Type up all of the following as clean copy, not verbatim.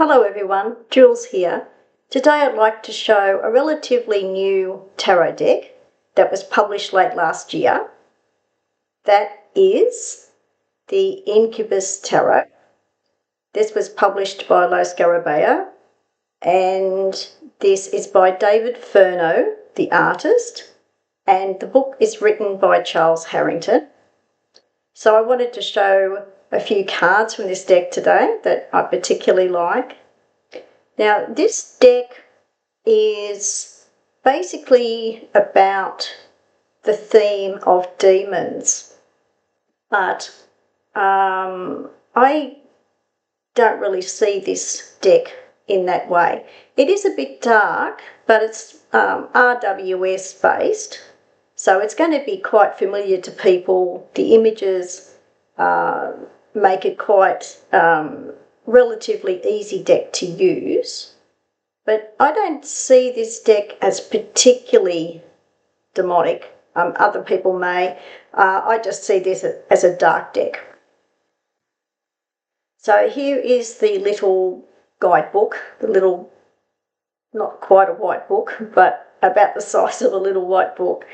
Hello everyone, Jules here. Today I'd like to show a relatively new tarot deck that was published late last year. That is the Incubus Tarot. This was published by Scarabeo, and this is by Davide Furno, the artist, and the book is written by Charles Harrington. So I wanted to show a few cards from this deck today that I particularly like. Now, this deck is basically about the theme of demons, but I don't really see this deck in that way. It is a bit dark, but it's RWS based, so it's going to be quite familiar to people. The images make it quite relatively easy deck to use, but I don't see this deck as particularly demonic. Other people may. I just see this as a dark deck. So here is the little guidebook, the little, not quite a white book, but about the size of a little white book.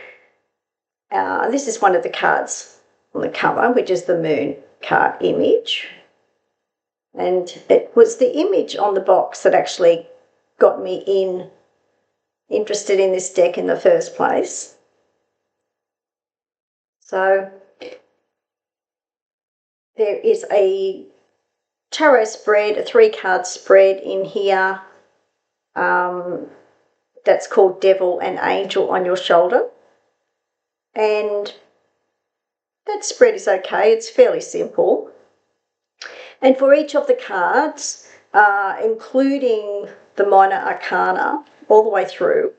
This is one of the cards on the cover, which is the moon card image. And it was the image on the box that actually got me interested in this deck in the first place. So there is a tarot spread, a 3-card spread in here that's called Devil and Angel on Your Shoulder. And that spread is okay, it's fairly simple. And for each of the cards, including the minor arcana all the way through,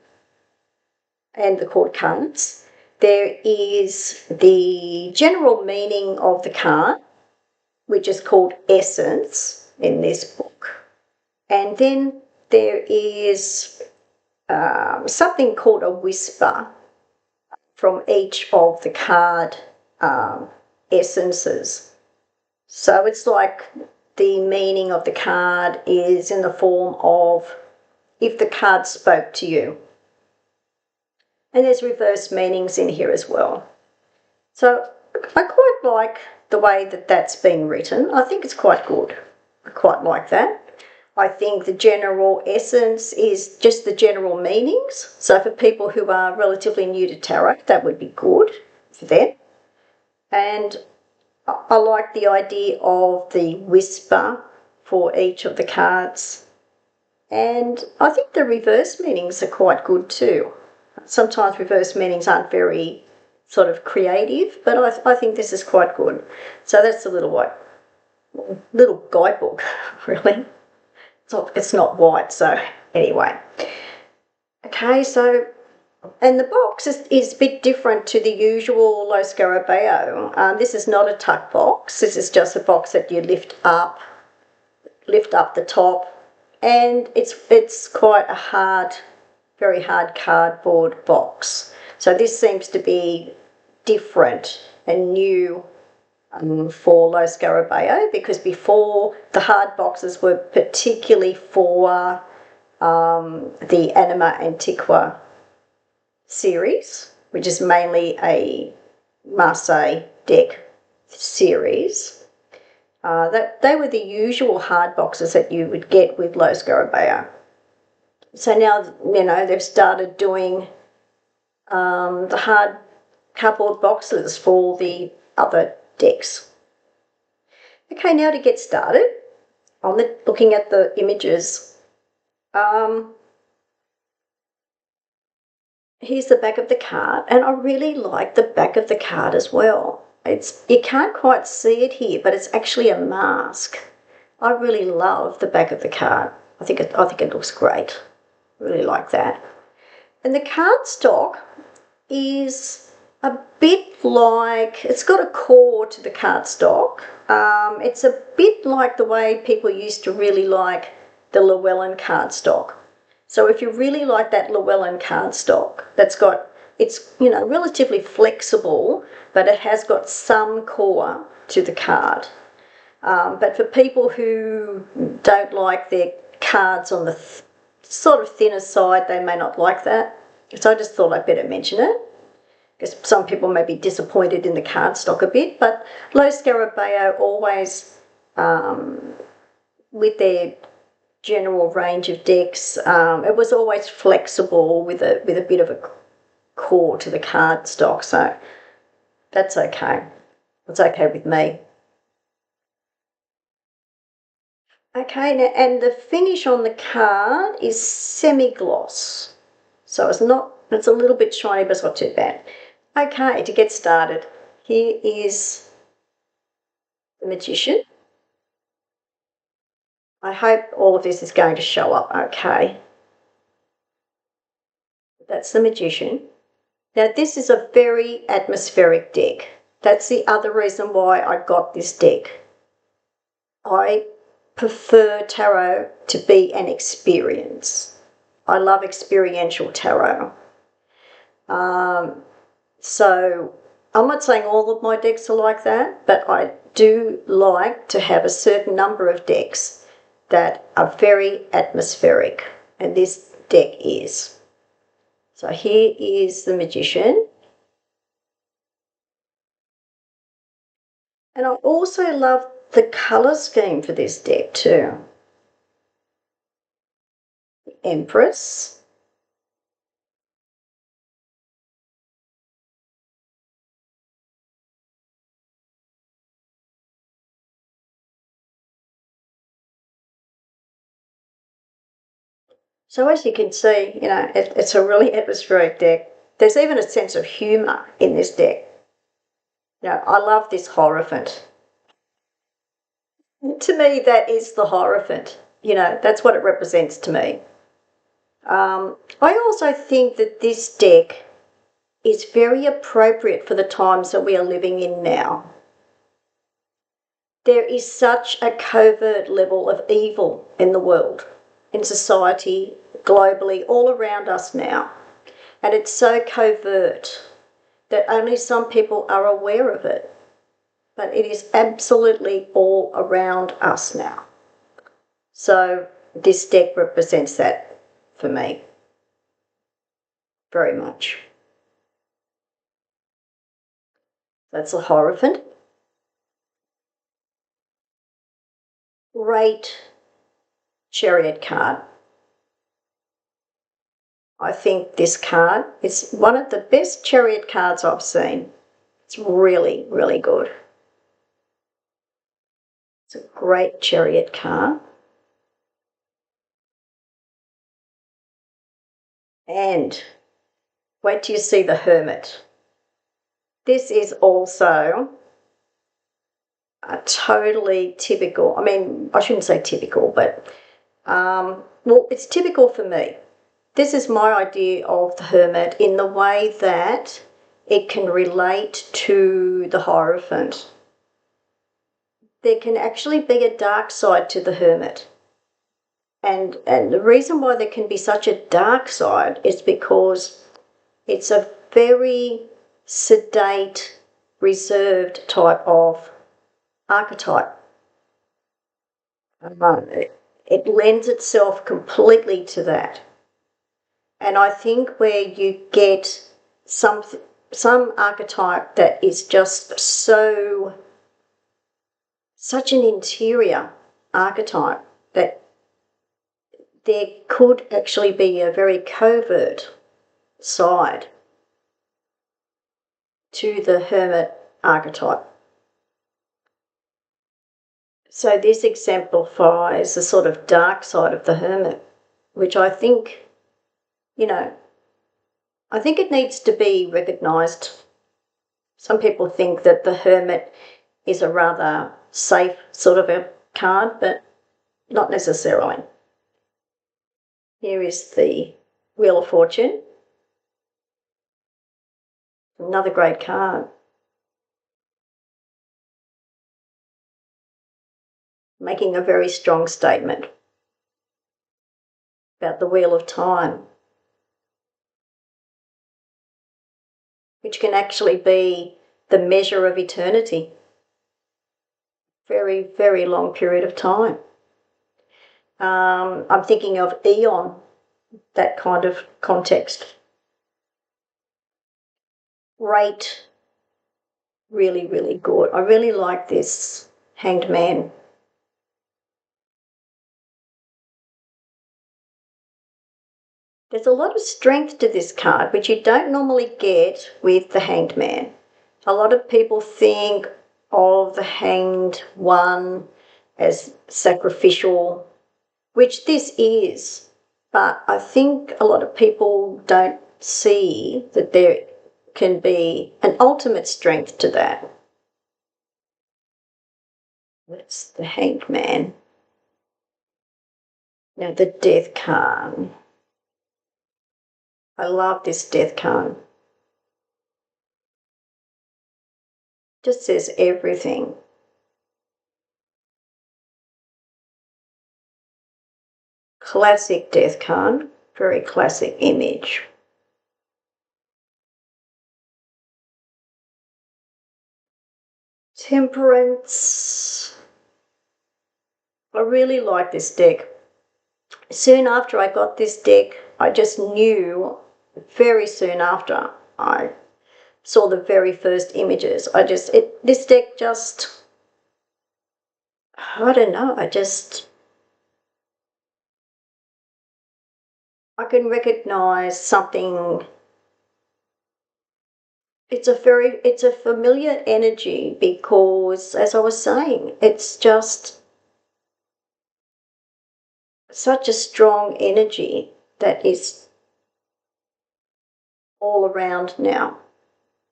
and the court cards, there is the general meaning of the card, which is called essence in this book. And then there is something called a whisper from each of the card essences. So it's like the meaning of the card is in the form of if the card spoke to you. And there's reverse meanings in here as well. So I quite like the way that that's been written. I think it's quite good. I quite like that. I think the general essence is just the general meanings. So for people who are relatively new to tarot, that would be good for them. And I like the idea of the whisper for each of the cards. And I think the reverse meanings are quite good too. Sometimes reverse meanings aren't very sort of creative, but I think this is quite good. So that's a little guidebook, really. It's not white, so anyway. Okay, so, and the box is a bit different to the usual Scarabeo. This is not a tuck box. This is just a box that you lift up the top, and it's quite a hard, very hard cardboard box. So this seems to be different and new for Scarabeo, because before the hard boxes were particularly for the Anima Antiqua series, which is mainly a Marseille deck series. That they were the usual hard boxes that you would get with Scarabeo. So now, you know, they've started doing the hard cardboard boxes for the other decks. Okay, now to get started on looking at the images. Here's the back of the card, and I really like the back of the card as well. You can't quite see it here, but it's actually a mask. I really love the back of the card. I think it looks great. Really like that. And the cardstock is a bit like, it's got a core to the cardstock. It's a bit like the way people used to really like the Llewellyn cardstock. So if you really like that Llewellyn cardstock, it's, you know, relatively flexible, but it has got some core to the card. But for people who don't like their cards on the sort of thinner side, they may not like that. So I just thought I'd better mention it, because some people may be disappointed in the cardstock a bit, but Lo Scarabeo always, with their general range of decks, it was always flexible with a bit of a core to the cardstock, so that's okay. It's okay with me. Okay, now, and the finish on the card is semi-gloss. So it's a little bit shiny, but it's not too bad. Okay, to get started, here is the Magician. I hope all of this is going to show up okay. That's the Magician. Now, this is a very atmospheric deck. That's the other reason why I got this deck. I prefer tarot to be an experience. I love experiential tarot. So I'm not saying all of my decks are like that, but I do like to have a certain number of decks that are very atmospheric, and this deck is. So here is the Magician. And I also love the colour scheme for this deck too. The Empress. So as you can see, it's a really atmospheric deck. There's even a sense of humour in this deck. I love this Hierophant. To me, that is the Hierophant. That's what it represents to me. I also think that this deck is very appropriate for the times that we are living in now. There is such a covert level of evil in the world, in society, globally, all around us now. And it's so covert that only some people are aware of it. But it is absolutely all around us now. So this deck represents that for me very much. That's the Hierophant. Great Chariot card. I think this card is one of the best Chariot cards I've seen. It's really, really good. It's a great Chariot card. And wait till you see the Hermit. This is also a totally typical, I shouldn't say typical, but, well, it's typical for me. This is my idea of the Hermit in the way that it can relate to the Hierophant. There can actually be a dark side to the Hermit. And the reason why there can be such a dark side is because it's a very sedate, reserved type of archetype. It lends itself completely to that. And I think where you get some archetype that is just such an interior archetype that there could actually be a very covert side to the Hermit archetype. So this exemplifies the sort of dark side of the Hermit, which I think, I think it needs to be recognised. Some people think that the Hermit is a rather safe sort of a card, but not necessarily. Here is the Wheel of Fortune. Another great card. Making a very strong statement about the Wheel of Time, which can actually be the measure of eternity. very, very long period of time. I'm thinking of eon, that kind of context. Great, really, really good. I really like this Hanged Man. There's a lot of strength to this card, which you don't normally get with the Hanged Man. A lot of people think of the Hanged One as sacrificial, which this is, but I think a lot of people don't see that there can be an ultimate strength to that. That's the Hanged Man. Now the Death card. I love this Death card. Just says everything. Classic Death card, very classic image. Temperance. I really like this deck. Soon after I got this deck, I just knew, very soon after I saw the very first images, this deck just, I don't know, I can recognize something. It's a familiar energy because, as I was saying, it's just such a strong energy that is all around now.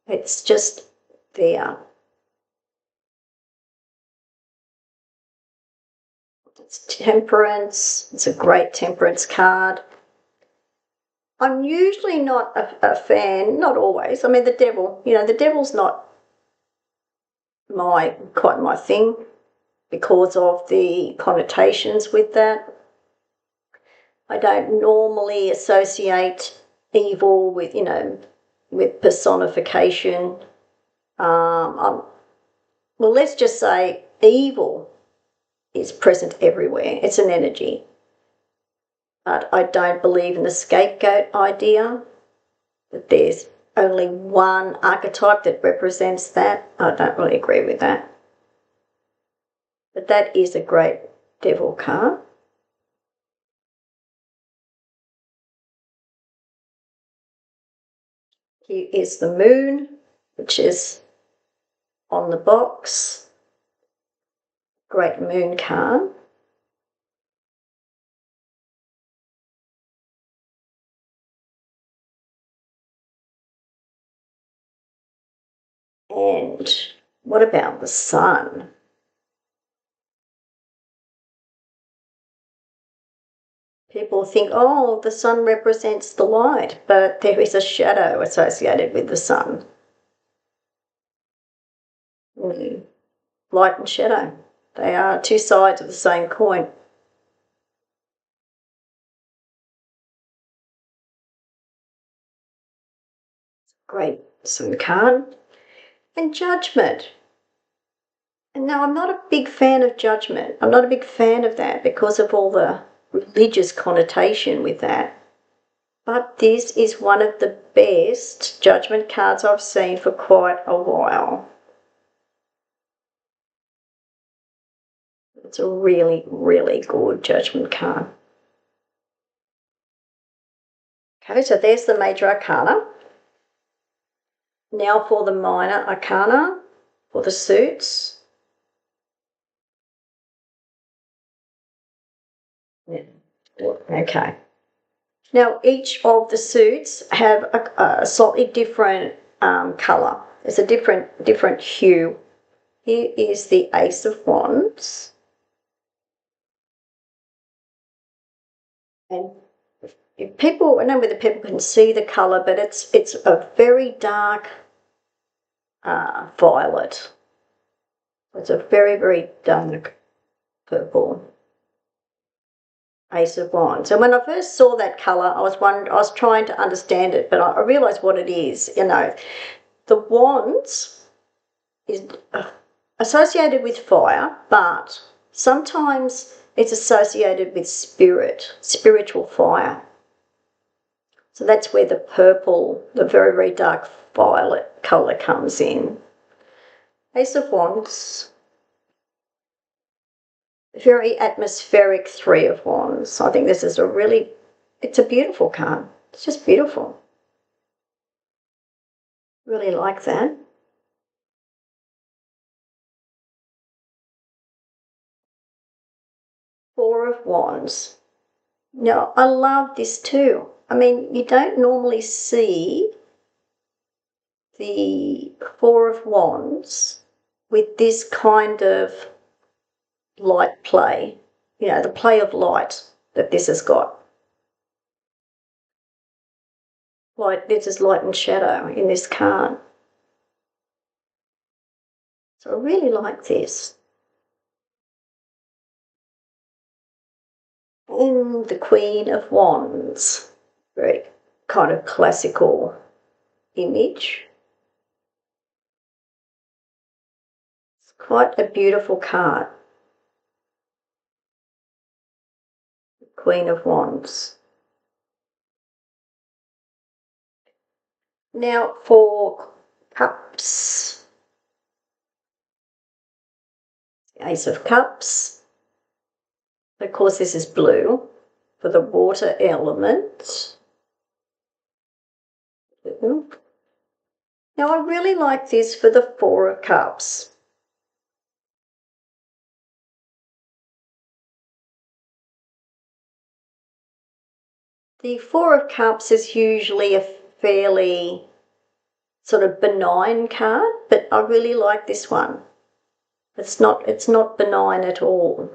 It's just there. It's Temperance. It's a great Temperance card. I'm usually not a fan, not always. I mean, the Devil, the Devil's not quite my thing because of the connotations with that. I don't normally associate evil with, with personification. Well, let's just say evil is present everywhere. It's an energy. But I don't believe in the scapegoat idea, that there's only one archetype that represents that. I don't really agree with that. But that is a great Devil card. Here is the Moon, which is on the box. Great Moon card. And what about the Sun? People think, oh, the Sun represents the light, but there is a shadow associated with the Sun. Light and shadow. They are two sides of the same coin. Great Sun card. And Judgment. And now I'm not a big fan of Judgment. I'm not a big fan of that because of all the religious connotation with that. But this is one of the best Judgment cards I've seen for quite a while. It's a really, really good Judgment card. Okay, so there's the Major Arcana. Now for the Minor Arcana, for the suits. Okay. Now each of the suits have a slightly different colour. There's a different hue. Here is the Ace of Wands. And I know whether people can see the colour, but it's a very dark violet. It's a very, very dark purple. Ace of Wands. And when I first saw that colour, I was trying to understand it, but I realised what it is. The wands is associated with fire, but sometimes it's associated with spiritual fire. So that's where the purple, the very, very dark violet colour comes in. Ace of Wands, very atmospheric Three of Wands. I think this is it's a beautiful card. It's just beautiful. Really like that. Four of Wands. Now, I love this too. I mean, you don't normally see the Four of Wands with this kind of light play, you know, the play of light that this has got. Like, this is light and shadow in this card. So I really like this. And the Queen of Wands, very kind of classical image. It's quite a beautiful card. Queen of Wands. Now for Cups. Ace of Cups. Of course, this is blue for the water element. Now, I really like this for the Four of Cups. The Four of Cups is usually a fairly sort of benign card, but I really like this one. It's not benign at all.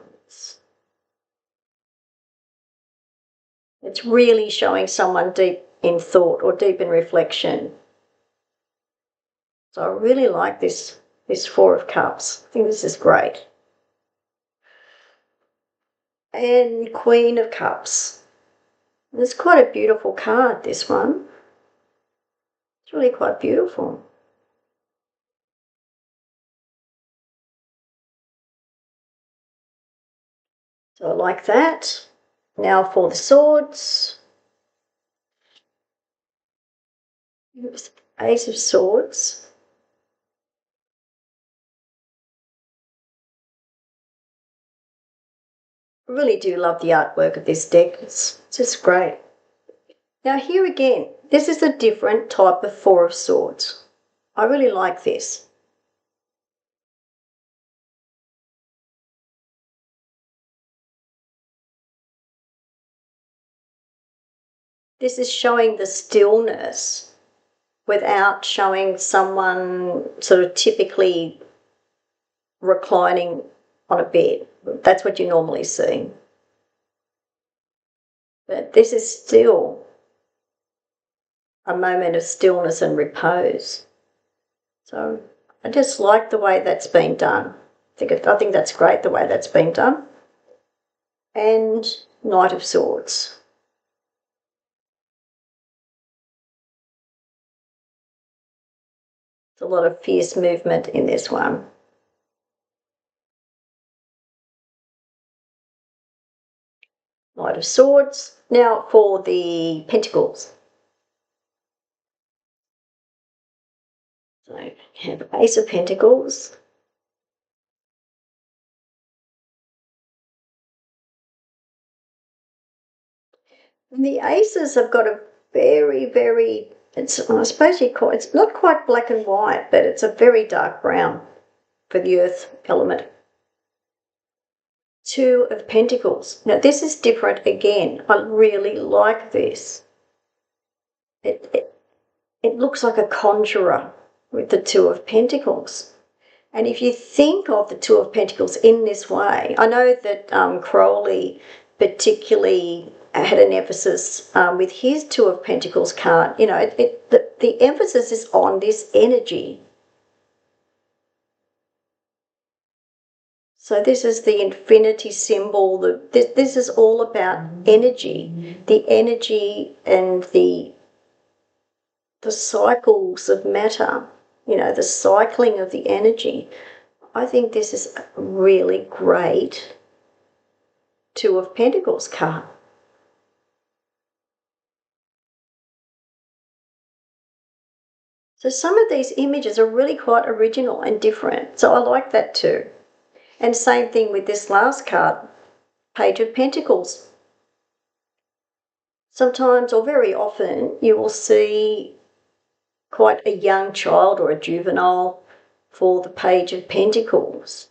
It's really showing someone deep in thought or deep in reflection. So I really like this Four of Cups. I think this is great. And Queen of Cups. It's quite a beautiful card, this one. It's really quite beautiful. So I like that. Now for the Swords. Ace of Swords. I really do love the artwork of this deck. It's just great. Now here again, this is a different type of Four of Swords. I really like this. This is showing the stillness without showing someone sort of typically reclining on a bed. That's what you normally see. But this is still a moment of stillness and repose. So I just like the way that's been done. I think that's great, the way that's been done. And Knight of Swords. There's a lot of fierce movement in this one. Knight of Swords. Now for the Pentacles. So you have Ace of Pentacles. And the aces have got a very, very, I suppose you call it's not quite black and white, but it's a very dark brown for the earth element. Two of Pentacles. Now this is different again. I really like this. It looks like a conjurer with the Two of Pentacles. And if you think of the Two of Pentacles in this way, I know that Crowley particularly had an emphasis with his Two of Pentacles card. You know, the emphasis is on this energy. So this is the infinity symbol. This is all about energy, the energy and the cycles of matter, you know, the cycling of the energy. I think this is a really great Two of Pentacles card. So some of these images are really quite original and different. So I like that too. And same thing with this last card, Page of Pentacles. Sometimes, or very often, you will see quite a young child or a juvenile for the Page of Pentacles.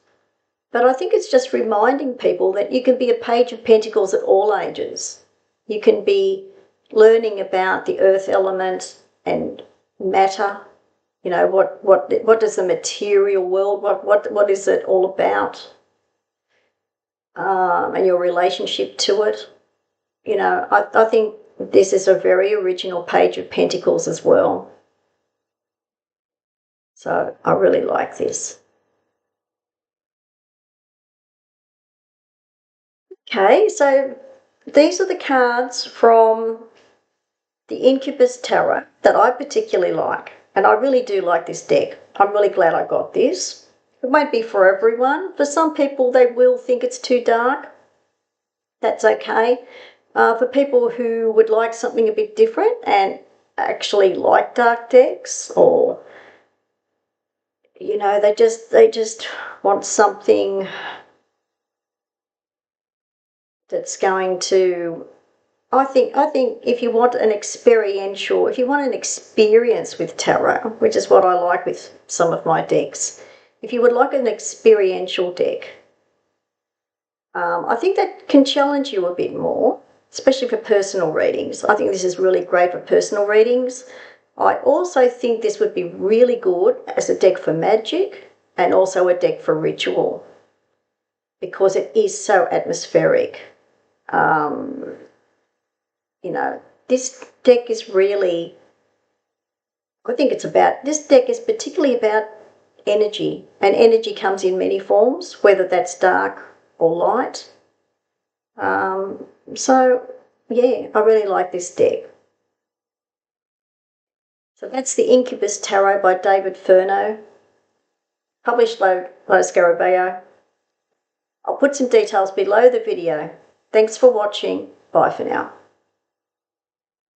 But I think it's just reminding people that you can be a Page of Pentacles at all ages. You can be learning about the earth element and matter. You know, what does the material world, what is it all about? And your relationship to it. You know, I think this is a very original Page of Pentacles as well. So I really like this. Okay, so these are the cards from the Incubus Tarot that I particularly like. And I really do like this deck. I'm really glad I got this. It won't be for everyone. For some people, they will think it's too dark. That's okay. For people who would like something a bit different and actually like dark decks, or you know, they just want something that's going to, I think if you want an experiential, if you want an experience with tarot, which is what I like with some of my decks, if you would like an experiential deck, I think that can challenge you a bit more, especially for personal readings. I think this is really great for personal readings. I also think this would be really good as a deck for magic and also a deck for ritual, because it is so atmospheric. You know, this deck is really, I think it's about, this deck is particularly about energy, and energy comes in many forms, whether that's dark or light. So, yeah, I really like this deck. So that's the Incubus Tarot by Davide Furno, published by Scarabeo. I'll put some details below the video. Thanks for watching. Bye for now.